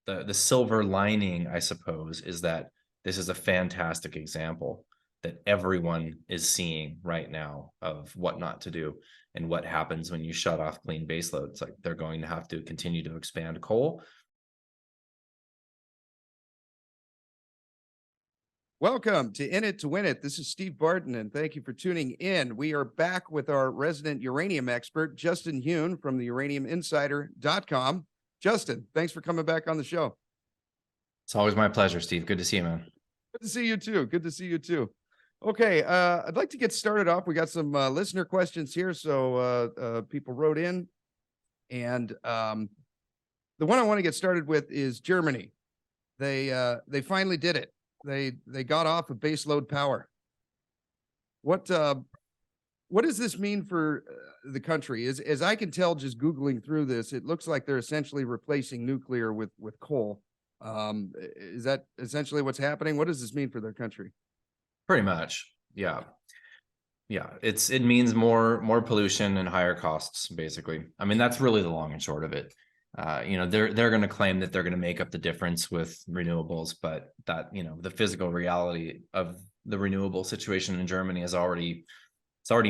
the silver lining, I suppose, is that this is a fantastic example that everyone is seeing right now of what not to do and what happens when you shut off clean baseload. It's like they're going to have to continue to expand coal. Welcome to In It to Win It. This is Steve Barton, and thank you for tuning in. We are back with our resident uranium expert, Justin Huhn from the uraniuminsider.com. Justin, thanks for coming back on the show. It's always my pleasure, Steve. Good to see you, man. Good to see you too. Good to see you too. Okay, I'd like to get started off. We got some listener questions here, so people wrote in, and the one I want to get started with is Germany. They finally did it. They got off of base load power. What does this mean for the country? As I can tell, just Googling through this, it looks like they're essentially replacing nuclear with coal. Is that essentially what's happening? What does this mean for their country? Pretty much. Yeah. It means more pollution and higher costs, basically. I mean, that's really the long and short of it. They're going to claim that they're going to make up the difference with renewables, but that, the physical reality of the renewable situation in Germany it's already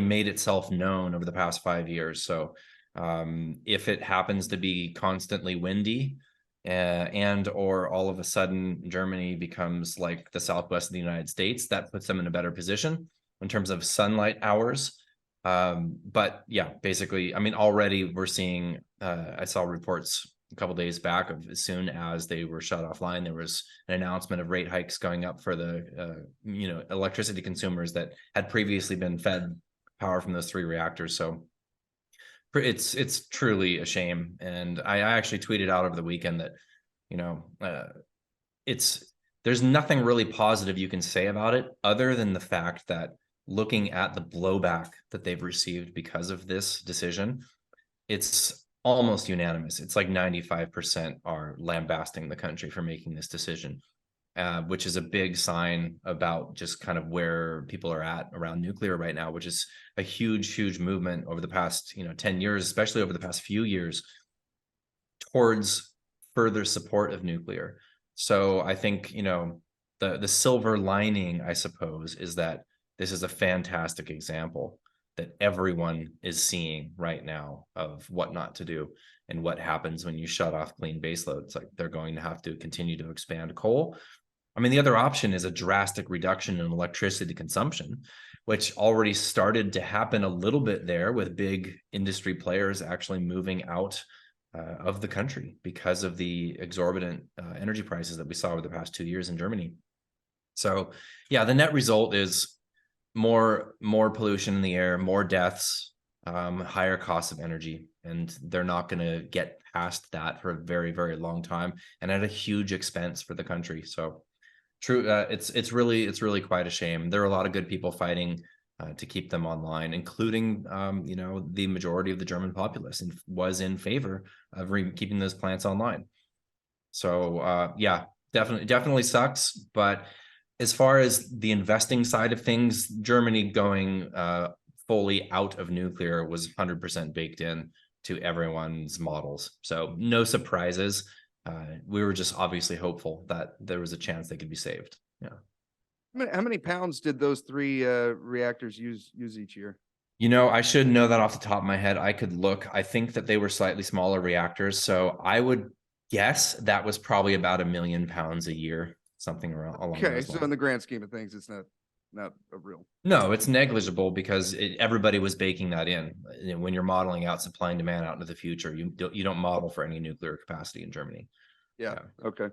made itself known over the past 5 years. So if it happens to be constantly windy and or all of a sudden Germany becomes like the Southwest of the United States, that puts them in a better position in terms of sunlight hours. But yeah, basically, I mean, already we're seeing, I saw reports a couple days back of as soon as they were shut offline, there was an announcement of rate hikes going up for the, electricity consumers that had previously been fed power from those 3 reactors. So it's truly a shame. And I actually tweeted out over the weekend that, there's nothing really positive you can say about it other than the fact that looking at the blowback that they've received because of this decision, it's almost unanimous. It's like 95% are lambasting the country for making this decision, which is a big sign about just kind of where people are at around nuclear right now, which is a huge movement over the past 10 years, especially over the past few years, towards further support of nuclear. So I think the silver lining, I suppose, is that this is a fantastic example that everyone is seeing right now of what not to do and what happens when you shut off clean baseload. It's like they're going to have to continue to expand coal. I mean, the other option is a drastic reduction in electricity consumption, which already started to happen a little bit there with big industry players actually moving out of the country because of the exorbitant energy prices that we saw over the past 2 years in Germany. So yeah, the net result is more pollution in the air, more deaths, higher costs of energy, and they're not going to get past that for a very long time, and at a huge expense for the country. So true, it's really quite a shame. There are a lot of good people fighting to keep them online, including the majority of the German populace and was in favor of keeping those plants online. So yeah, definitely sucks, but as far as the investing side of things, Germany going fully out of nuclear was 100% baked in to everyone's models. So no surprises. We were just obviously hopeful that there was a chance they could be saved. Yeah. How many pounds did those 3 reactors use each year? I should know that off the top of my head. I could look. I think that they were slightly smaller reactors. So I would guess that was probably about 1 million pounds a year. Something along those lines. Okay, so in the grand scheme of things, it's not a real. No, it's negligible because everybody was baking that in. When you're modeling out supply and demand out into the future, you don't model for any nuclear capacity in Germany. Yeah. Okay.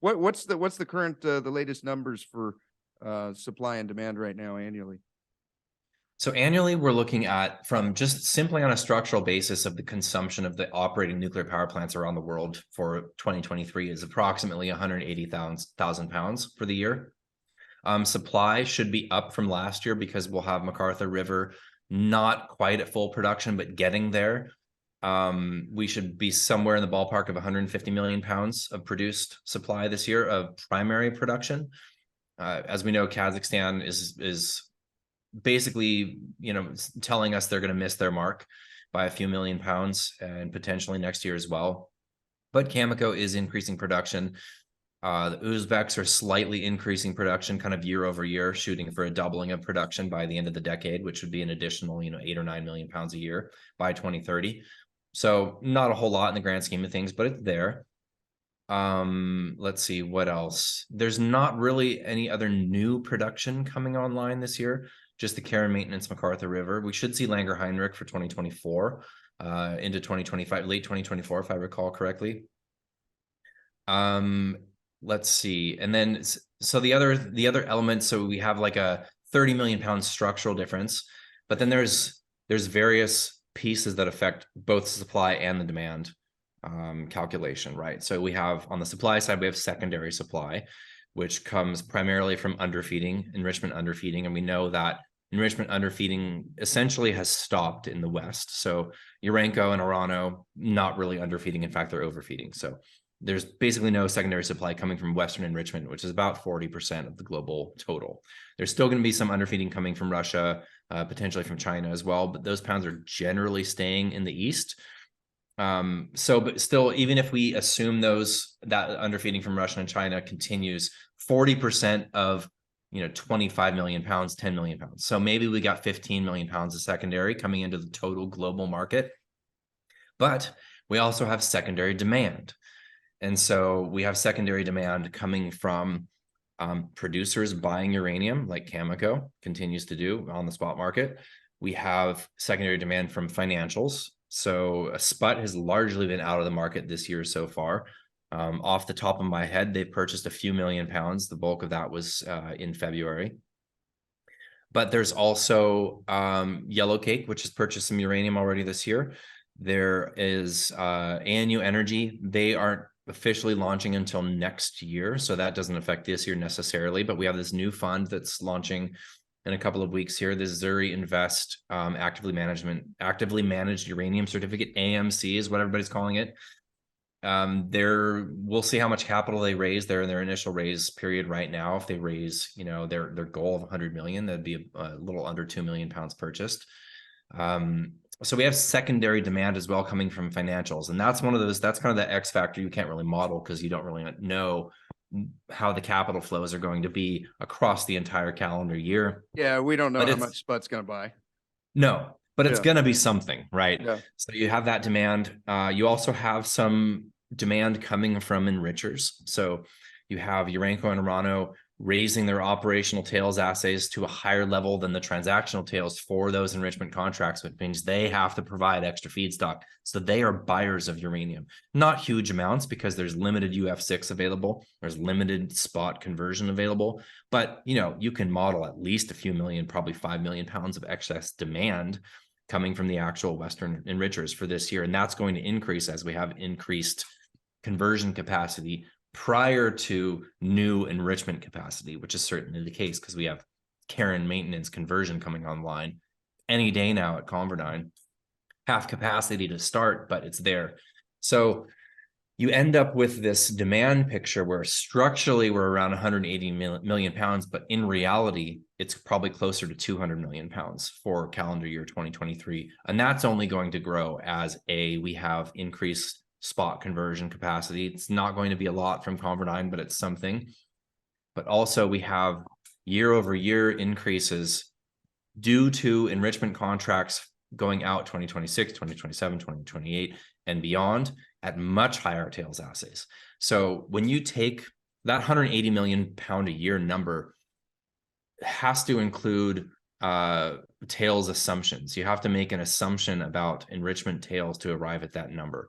What's the current the latest numbers for supply and demand right now annually? So annually, we're looking at, from just simply on a structural basis of the consumption of the operating nuclear power plants around the world for 2023 is approximately 180,000 pounds for the year. Supply should be up from last year because we'll have MacArthur River not quite at full production, but getting there. We should be somewhere in the ballpark of 150 million pounds of produced supply this year of primary production. As we know, Kazakhstan is basically, telling us they're going to miss their mark by a few million pounds and potentially next year as well. but Cameco is increasing production. The Uzbeks are slightly increasing production kind of year over year, shooting for a doubling of production by the end of the decade, which would be an additional, 8 or 9 million pounds a year by 2030. So not a whole lot in the grand scheme of things, but it's there. Let's see what else. There's not really any other new production coming online this year, just the care and maintenance MacArthur River. We should see Langer Heinrich for 2024 into 2025, late 2024 if I recall correctly. Let's see. And then so the other element, so we have like a 30 million pound structural difference, but then there's various pieces that affect both supply and the demand calculation, right? So we have on the supply side, we have secondary supply, which comes primarily from underfeeding, enrichment underfeeding. And we know that enrichment underfeeding essentially has stopped in the West. So Urenco and Orano, not really underfeeding. In fact, they're overfeeding. So there's basically no secondary supply coming from Western enrichment, which is about 40% of the global total. There's still going to be some underfeeding coming from Russia, potentially from China as well, but those pounds are generally staying in the East. But still, even if we assume that underfeeding from Russia and China continues, 40% of 25 million pounds, 10 million pounds. So maybe we got 15 million pounds of secondary coming into the total global market. But we also have secondary demand. And so we have secondary demand coming from producers buying uranium, like Cameco continues to do on the spot market. We have secondary demand from financials. So a SPUT has largely been out of the market this year so far. Off the top of my head, they've purchased a few million pounds. The bulk of that was in February. But there's also Yellowcake, which has purchased some uranium already this year. There is ANU Energy. They aren't officially launching until next year, so that doesn't affect this year necessarily. But we have this new fund that's launching in a couple of weeks here, the Zuri Invest actively managed uranium certificate, AMC is what everybody's calling it. We'll see how much capital they raise. They're in their initial raise period right now. If they raise, their goal of 100 million, that'd be a little under 2 million pounds purchased. So we have secondary demand as well coming from financials, and that's kind of the X factor you can't really model because you don't really know how the capital flows are going to be across the entire calendar year. Yeah, we don't know how much SPUT's going to buy. No, but it's going to be something, right? Yeah. So you have that demand. You also have some demand coming from enrichers. So you have Urenco and Orano raising their operational tails assays to a higher level than the transactional tails for those enrichment contracts, which means they have to provide extra feedstock. So they are buyers of uranium, not huge amounts because there's limited UF6 available. There's limited spot conversion available, but you can model at least a few million, probably 5 million pounds of excess demand coming from the actual Western enrichers for this year. And that's going to increase as we have increased conversion capacity prior to new enrichment capacity, which is certainly the case because we have care and maintenance conversion coming online any day now at ConverDyn. Half capacity to start, but it's there. So you end up with this demand picture where structurally we're around 180 million pounds, but in reality, it's probably closer to 200 million pounds for calendar year 2023. And that's only going to grow as we have increased spot conversion capacity. It's not going to be a lot from ConverDyn, but it's something. But also we have year over year increases due to enrichment contracts going out 2026, 2027, 2028, and beyond at much higher tails assays. So when you take that 180 million pound a year number, has to include tails assumptions. You have to make an assumption about enrichment tails to arrive at that number.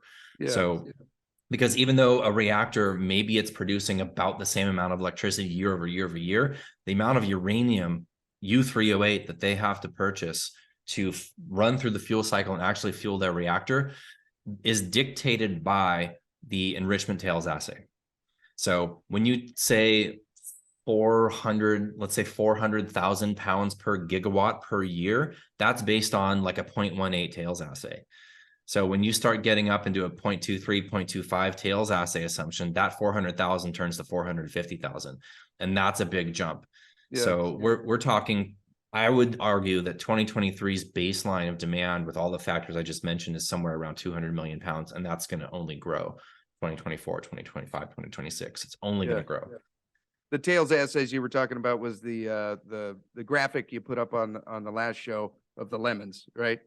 Because even though a reactor, maybe it's producing about the same amount of electricity year over year over year, the amount of uranium U3O8 that they have to purchase to run through the fuel cycle and actually fuel their reactor is dictated by the enrichment tails assay. So when you say 400,000 pounds per gigawatt per year, that's based on like a 0.18 tails assay. So when you start getting up into a 0.23, 0.25 tails assay assumption, that 400,000 turns to 450,000. And that's a big jump. We're talking, I would argue that 2023's baseline of demand with all the factors I just mentioned is somewhere around 200 million pounds, and that's going to only grow 2024, 2025, 2026. It's only Yeah. going to grow. Yeah. The tails essays you were talking about was the graphic you put up on the last show of the lemons, right?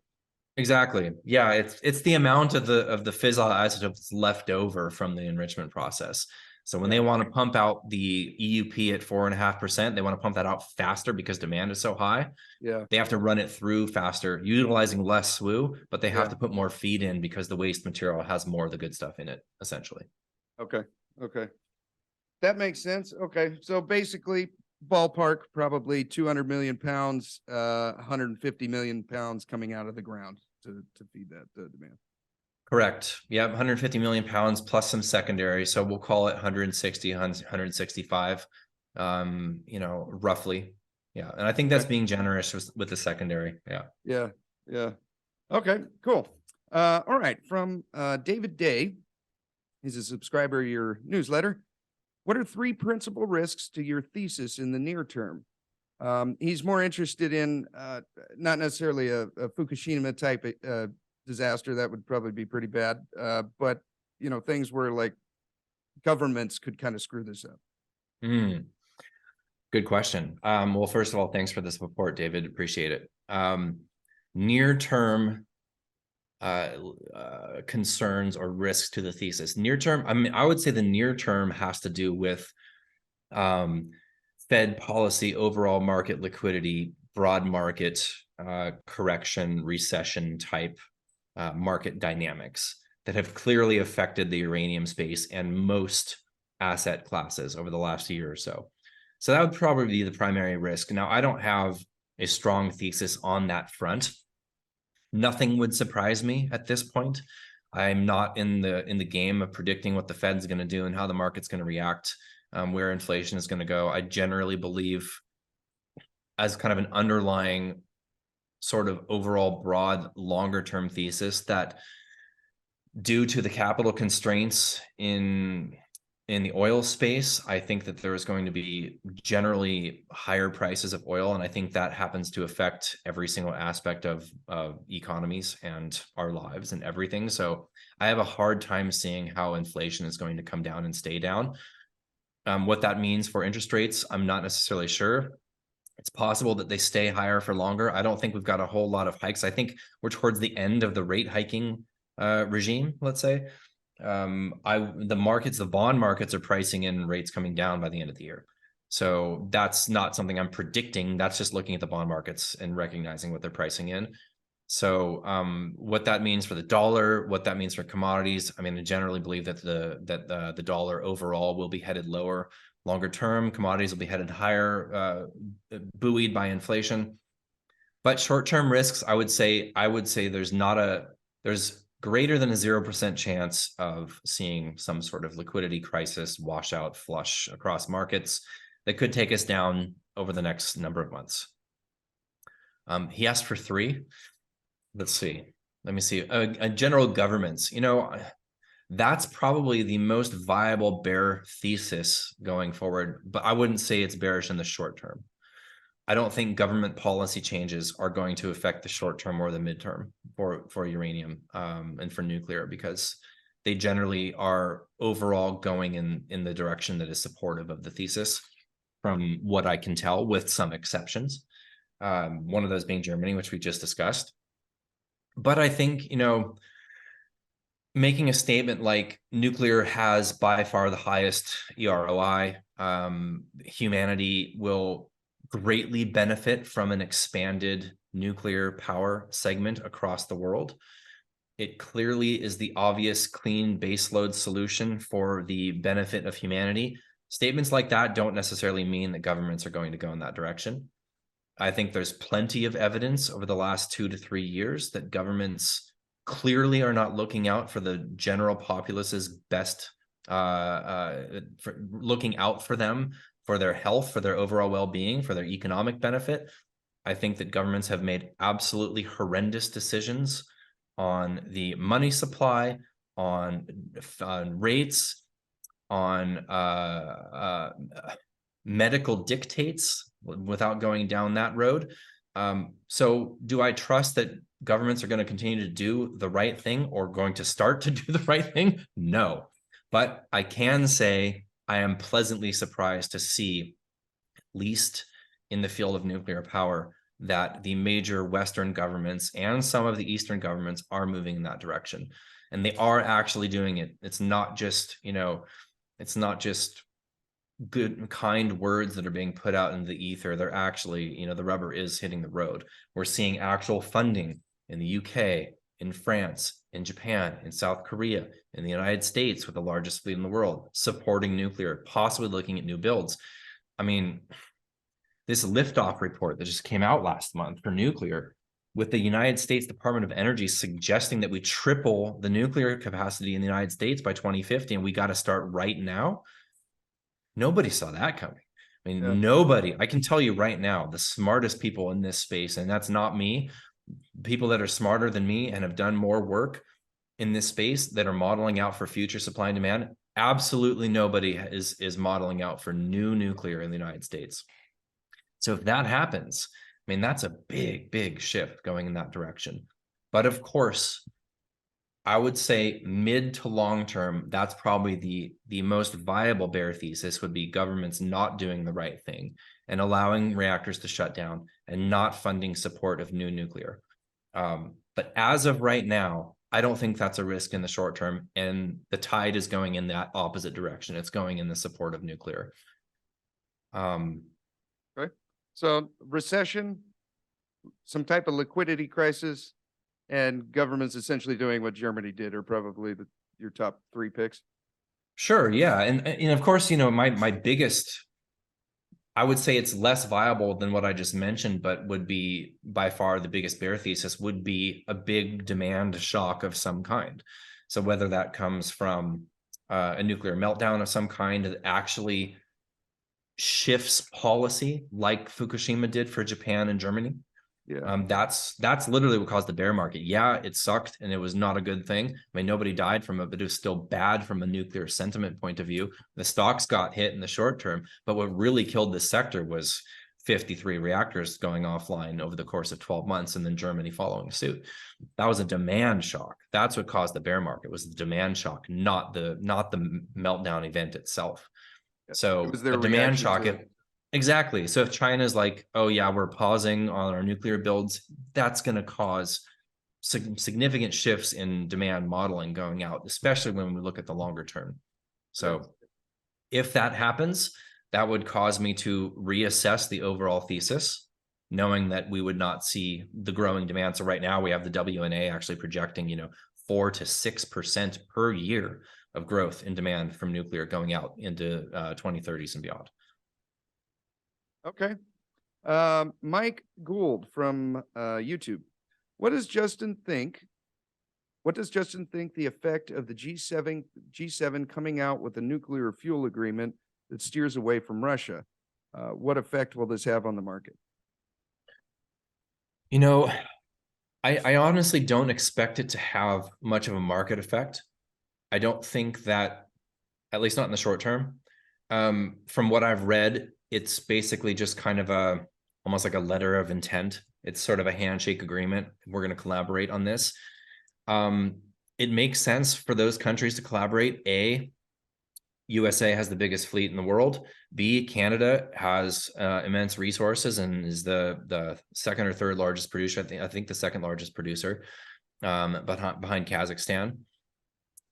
Exactly. Yeah, it's the amount of the fissile isotopes left over from the enrichment process. So when they want to pump out the EUP at 4.5%, they want to pump that out faster because demand is so high. Yeah. They have to run it through faster, utilizing less SWU, but they have Yeah. to put more feed in because the waste material has more of the good stuff in it, essentially. Okay. Okay. That makes sense. Okay. So basically, ballpark, probably 200 million pounds, 150 million pounds coming out of the ground to feed that demand. Correct. Yeah, 150 million pounds plus some secondary. So we'll call it 160, 165, you know, roughly. Yeah. And I think that's being generous with the secondary. Yeah. Yeah. Yeah. Okay, cool. All right. From David Day, he's a subscriber to your newsletter. What are 3 principal risks to your thesis in the near term? He's more interested in not necessarily a Fukushima type disaster. That would probably be pretty bad. But, you know, things where like governments could kind of screw this up. Good question. Well, first of all, thanks for the support, David. Appreciate it. Near term concerns or risks to the thesis. Near term, I mean, I would say the near term has to do with Fed policy, overall market liquidity, broad market correction, recession type market dynamics that have clearly affected the uranium space and most asset classes over the last year or so. So that would probably be the primary risk. Now, I don't have a strong thesis on that front. Nothing would surprise me at this point. I'm not in the game of predicting what the Fed's going to do and how the market's going to react, where inflation is going to go. I generally believe, as kind of an underlying sort of overall broad longer term thesis, that due to the capital constraints in the oil space, I think that there is going to be generally higher prices of oil. And I think that happens to affect every single aspect of economies and our lives and everything. So I have a hard time seeing how inflation is going to come down and stay down. What that means for interest rates, I'm not necessarily sure. It's possible that they stay higher for longer. I don't think we've got a whole lot of hikes. I think we're towards the end of the rate hiking regime, let's say. The bond markets are pricing in rates coming down by the end of the year. So that's not something I'm predicting. That's just looking at the bond markets and recognizing what they're pricing in. So what that means for the dollar, what that means for commodities. I mean, I generally believe that the dollar overall will be headed lower. Longer term, commodities will be headed higher, buoyed by inflation. But short-term risks, I would say there's greater than a 0% chance of seeing some sort of liquidity crisis, washout, flush across markets that could take us down over the next number of months. He asked for 3. Let's see. Let me see. General governments, you know, that's probably the most viable bear thesis going forward, but I wouldn't say it's bearish in the short term. I don't think government policy changes are going to affect the short term or the midterm for uranium and for nuclear, because they generally are overall going in the direction that is supportive of the thesis, from what I can tell, with some exceptions. One of those being Germany, which we just discussed. But I think, you know, making a statement like nuclear has by far the highest EROI, humanity will greatly benefit from an expanded nuclear power segment across the world. It clearly is the obvious clean baseload solution for the benefit of humanity. Statements like that don't necessarily mean that governments are going to go in that direction. I think there's plenty of evidence over the last 2 to 3 years that governments clearly are not looking out for the general populace's best, for looking out for them, for their health, for their overall well-being, for their economic benefit. I think that governments have made absolutely horrendous decisions on the money supply, on rates, on medical dictates, without going down that road. So do I trust that governments are going to continue to do the right thing, or going to start to do the right thing? No. But I can say I am pleasantly surprised to see, at least in the field of nuclear power, that the major Western governments and some of the Eastern governments are moving in that direction. And they are actually doing it. It's not just, it's not just good, kind words that are being put out in the ether. They're actually, the rubber is hitting the road. We're seeing actual funding in the UK, in France, in Japan, in South Korea, in the United States, with the largest fleet in the world, supporting nuclear, possibly looking at new builds. I mean, this liftoff report that just came out last month for nuclear, with the United States Department of Energy suggesting that we triple the nuclear capacity in the United States by 2050, and we got to start right now. Nobody saw that coming. I mean, Yeah. nobody. I can tell you right now, the smartest people in this space, and that's not me, people that are smarter than me and have done more work in this space that are modeling out for future supply and demand, absolutely nobody is modeling out for new nuclear in the United States. So if that happens, I mean, that's a big, big shift going in that direction. But of course, I would say mid to long term, that's probably the most viable bear thesis would be governments not doing the right thing and allowing reactors to shut down and not funding support of new nuclear. But as of right now, I don't think that's a risk in the short term, and the tide is going in that opposite direction. It's going in the support of nuclear. Okay. So recession, some type of liquidity crisis, and governments essentially doing what Germany did are probably your top three picks. Sure, yeah, and of course, my biggest, I would say it's less viable than what I just mentioned, but would be by far the biggest bear thesis would be a big demand shock of some kind. So whether that comes from a nuclear meltdown of some kind that actually shifts policy like Fukushima did for Japan and Germany. Yeah. That's literally what caused the bear market. Yeah, it sucked and it was not a good thing. I mean, nobody died from it, but it was still bad from a nuclear sentiment point of view. The stocks got hit in the short term, but what really killed this sector was 53 reactors going offline over the course of 12 months, and then Germany following suit. That was a demand shock. That's what caused the bear market, was the demand shock, not the meltdown event itself. So It was their a demand reaction shock. to it. Exactly. So if China's like, oh yeah, we're pausing on our nuclear builds, that's going to cause significant shifts in demand modeling going out, especially when we look at the longer term. So if that happens, that would cause me to reassess the overall thesis, knowing that we would not see the growing demand. So right now we have the WNA actually projecting, 4 to 6% per year of growth in demand from nuclear going out into 2030s and beyond. Okay. Mike Gould from YouTube. What does Justin think? What does Justin think the effect of the G7 coming out with a nuclear fuel agreement that steers away from Russia? What effect will this have on the market? I honestly don't expect it to have much of a market effect. I don't think that, at least not in the short term. From what I've read, it's basically just kind of almost like a letter of intent. It's sort of a handshake agreement. We're going to collaborate on this. It makes sense for those countries to collaborate. A, USA has the biggest fleet in the world. B, Canada has immense resources and is the second or third largest producer. I think the second largest producer, behind Kazakhstan.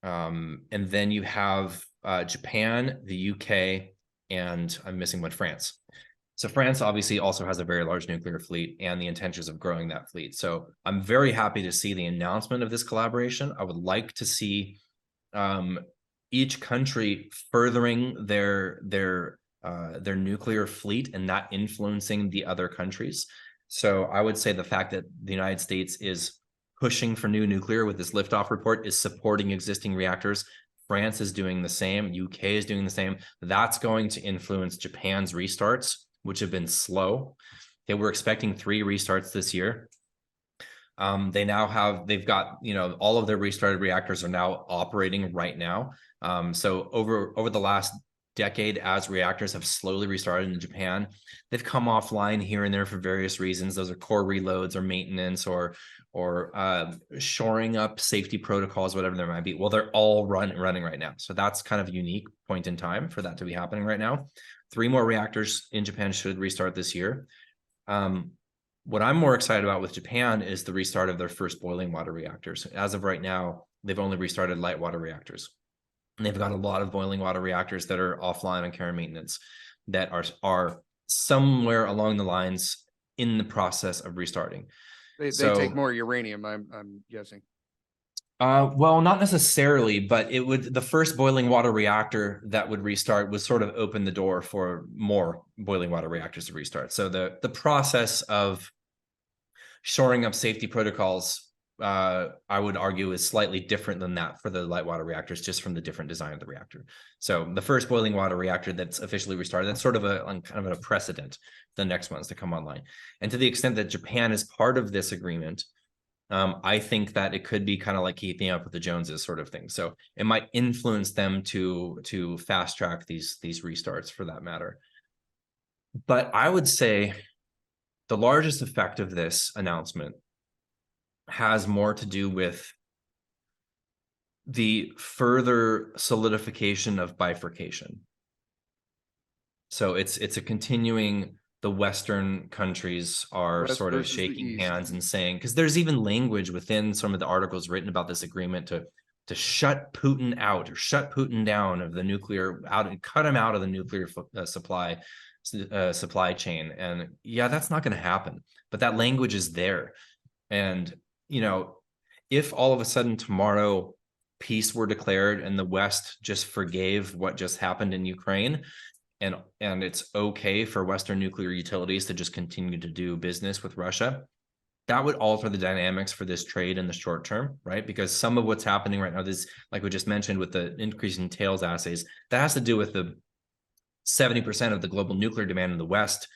And then you have Japan, the UK, and I'm missing one, France. So France obviously also has a very large nuclear fleet and the intentions of growing that fleet. So I'm very happy to see the announcement of this collaboration. I would like to see each country furthering their nuclear fleet and not influencing the other countries. So I would say the fact that the United States is pushing for new nuclear with this liftoff report is supporting existing reactors. France is doing the same. UK is doing the same. That's going to influence Japan's restarts, which have been slow. Okay, we're expecting 3 restarts this year. They've got, all of their restarted reactors are now operating right now. So over the last decade as reactors have slowly restarted in Japan. They've come offline here and there for various reasons. Those are core reloads or maintenance or shoring up safety protocols, whatever there might be. Well, they're all running right now. So that's kind of a unique point in time for that to be happening right now. 3 more reactors in Japan should restart this year. What I'm more excited about with Japan is the restart of their first boiling water reactors. As of right now, they've only restarted light water reactors. And they've got a lot of boiling water reactors that are offline on care and maintenance that are somewhere along the lines in the process of restarting. They take more uranium, I'm guessing. Well, not necessarily, but it would, the first boiling water reactor that would restart would sort of open the door for more boiling water reactors to restart. So the process of shoring up safety protocols, I would argue, is slightly different than that for the light water reactors, just from the different design of the reactor. So the first boiling water reactor that's officially restarted, that's sort of kind of a precedent, the next ones to come online. And to the extent that Japan is part of this agreement, I think that it could be kind of like keeping up with the Joneses sort of thing. So it might influence them to fast track these restarts for that matter. But I would say the largest effect of this announcement has more to do with the further solidification of bifurcation. So it's a continuing, the Western countries are West sort of versus the shaking East. hands and saying, because there's even language within some of the articles written about this agreement to shut Putin out or shut Putin down of the nuclear, out and cut him out of the nuclear supply chain. And yeah, that's not going to happen, but that language is there. And, you know, if all of a sudden tomorrow peace were declared and the West just forgave what just happened in Ukraine, and it's okay for Western nuclear utilities to just continue to do business with Russia, that would alter the dynamics for this trade in the short term, right? Because some of what's happening right now, this, like we just mentioned, with the increase in tails assays, that has to do with the 70% of the global nuclear demand in the West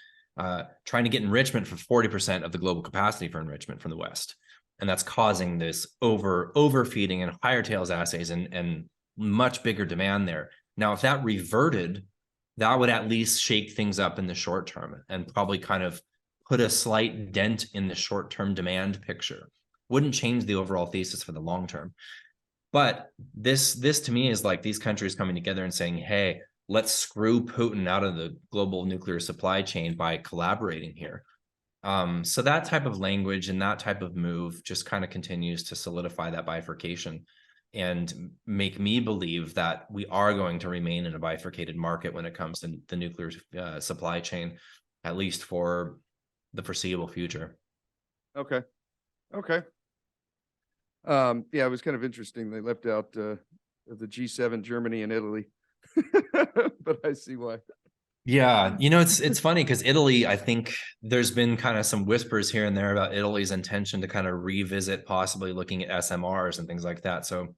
trying to get enrichment for 40% of the global capacity for enrichment from the West. And that's causing this overfeeding and higher tails assays and much bigger demand there. Now, if that reverted, that would at least shake things up in the short term and probably kind of put a slight dent in the short-term demand picture. Wouldn't change the overall thesis for the long term. But this to me is like these countries coming together and saying, hey, let's screw Putin out of the global nuclear supply chain by collaborating here. So that type of language and that type of move just kind of continues to solidify that bifurcation and make me believe that we are going to remain in a bifurcated market when it comes to the nuclear supply chain, at least for the foreseeable future. Okay. Yeah, it was kind of interesting. They left out the G7, Germany and Italy, but I see why. Yeah, you know, it's funny because Italy, I think there's been kind of some whispers here and there about Italy's intention to kind of revisit possibly looking at SMRs and things like that. So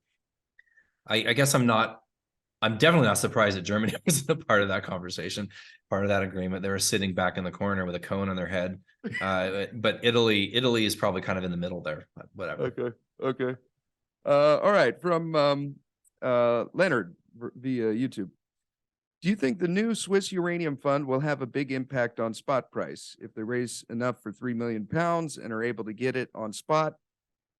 I guess I'm definitely not surprised that Germany was a part of that conversation, part of that agreement. They were sitting back in the corner with a cone on their head. But Italy is probably kind of in the middle there, but whatever. Okay. All right. From Leonard via YouTube. Do you think the new Swiss uranium fund will have a big impact on spot price? If they raise enough for 3 million pounds and are able to get it on spot,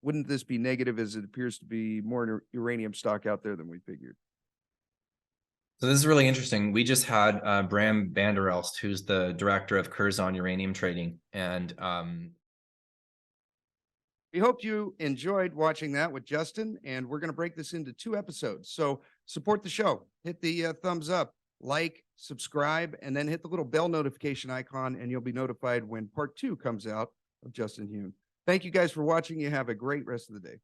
wouldn't this be negative, as it appears to be more uranium stock out there than we figured? So this is really interesting. We just had Bram van der Elst, who's the director of Curzon Uranium Trading. And we hope you enjoyed watching that with Justin, and we're going to break this into 2 episodes. So support the show. Hit the thumbs up, like, subscribe, and then hit the little bell notification icon, and you'll be notified when part 2 comes out of Justin Huhn. Thank you guys for watching. You have a great rest of the day.